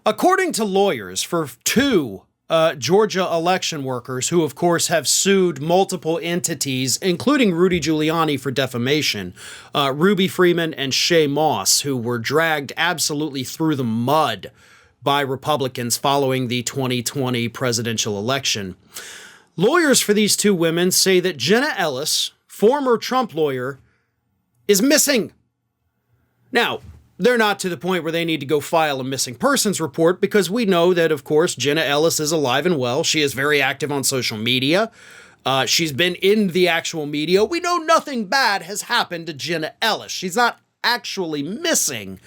According to lawyers for two Georgia election workers who, of course, have sued multiple entities, including Rudy Giuliani for defamation, Ruby Freeman and Shay Moss, who were dragged absolutely through the mud by Republicans following the 2020 presidential election. Lawyers for these two women say that Jenna Ellis, former Trump lawyer, is missing. Now, they're not to the point where they need to go file a missing persons report, because we know that, of course, Jenna Ellis is alive and well. She is very active on social media. She's been in the actual media. We know nothing bad has happened to Jenna Ellis. She's not actually missing.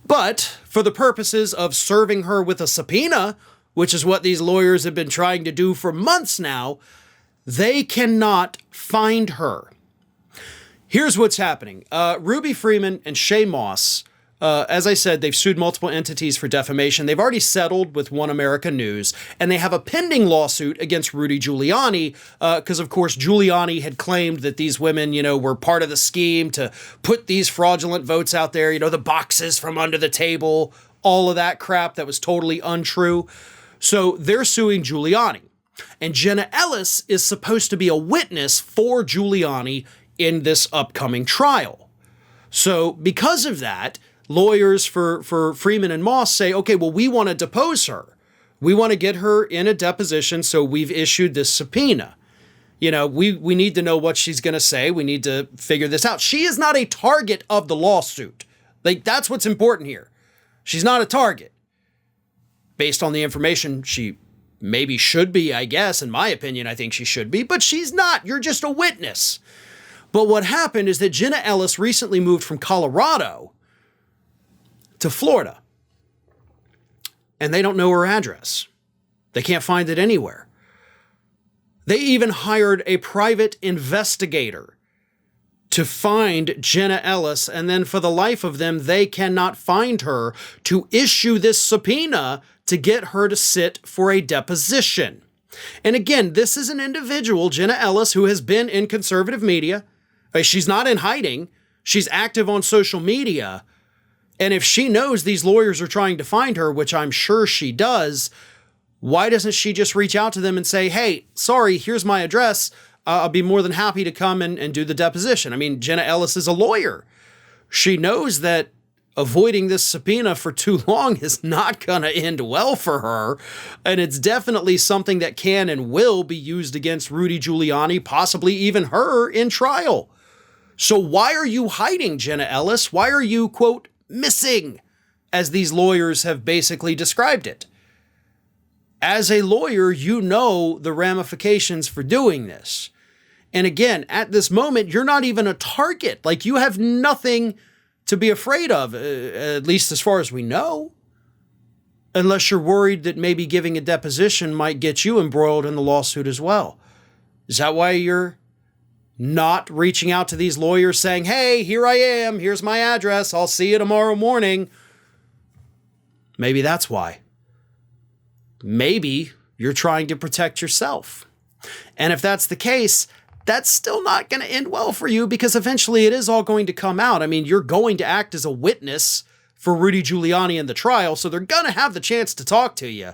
But for the purposes of serving her with a subpoena, which is what these lawyers have been trying to do for months now, they cannot find her. Here's what's happening. Ruby Freeman and Shay Moss, as I said, they've sued multiple entities for defamation. They've already settled with One America News, and they have a pending lawsuit against Rudy Giuliani because, of course, Giuliani had claimed that these women, were part of the scheme to put these fraudulent votes out there, the boxes from under the table, all of that crap that was totally untrue. So they're suing Giuliani. And Jenna Ellis is supposed to be a witness for Giuliani in this upcoming trial. So because of that, lawyers for Freeman and Moss say, okay, well, we want to depose her. We want to get her in a deposition, so we've issued this subpoena. We need to know what she's going to say. We need to figure this out. She is not a target of the lawsuit. That's what's important here. She's not a target. Based on the information, she maybe should be, I guess. In my opinion, I think she should be, but she's not. You're just a witness. But what happened is that Jenna Ellis recently moved from Colorado to Florida, and they don't know her address. They can't find it anywhere. They even hired a private investigator to find Jenna Ellis, and then for the life of them, they cannot find her to issue this subpoena to get her to sit for a deposition. And again, this is an individual, Jenna Ellis, who has been in conservative media. She's not in hiding. She's active on social media. And if she knows these lawyers are trying to find her, which I'm sure she does, why doesn't she just reach out to them and say, hey, sorry, here's my address. I'll be more than happy to come and do the deposition. I mean, Jenna Ellis is a lawyer. She knows that avoiding this subpoena for too long is not going to end well for her. And it's definitely something that can and will be used against Rudy Giuliani, possibly even her in trial. So why are you hiding, Jenna Ellis? Why are you, quote, missing, as these lawyers have basically described it? As a lawyer, you know the ramifications for doing this. And again, at this moment, you're not even a target. You have nothing to be afraid of, at least as far as we know. Unless you're worried that maybe giving a deposition might get you embroiled in the lawsuit as well. Is that why you're not reaching out to these lawyers saying, hey, here I am, here's my address, I'll see you tomorrow morning? Maybe that's why. Maybe you're trying to protect yourself. And if that's the case, that's still not going to end well for you, because eventually it is all going to come out. I mean, you're going to act as a witness for Rudy Giuliani in the trial, so they're going to have the chance to talk to you.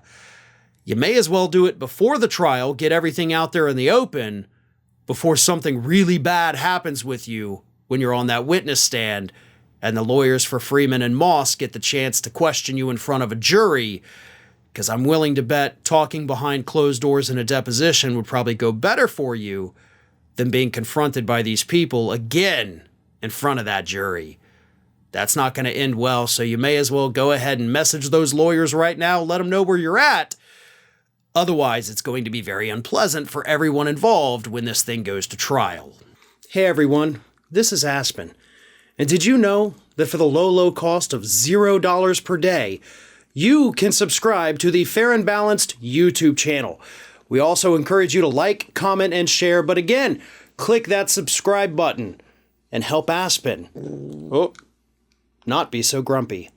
You may as well do it before the trial, get everything out there in the open, before something really bad happens with you when you're on that witness stand and the lawyers for Freeman and Moss get the chance to question you in front of a jury. Because I'm willing to bet talking behind closed doors in a deposition would probably go better for you than being confronted by these people again in front of that jury. That's not going to end well, so you may as well go ahead and message those lawyers right now, let them know where you're at. Otherwise, it's going to be very unpleasant for everyone involved when this thing goes to trial. Hey everyone, this is Aspen. And did you know that for the low cost of $0 per day, you can subscribe to the Fair and Balanced YouTube channel. We also encourage you to like, comment, and share, but again, click that subscribe button and help Aspen not be so grumpy.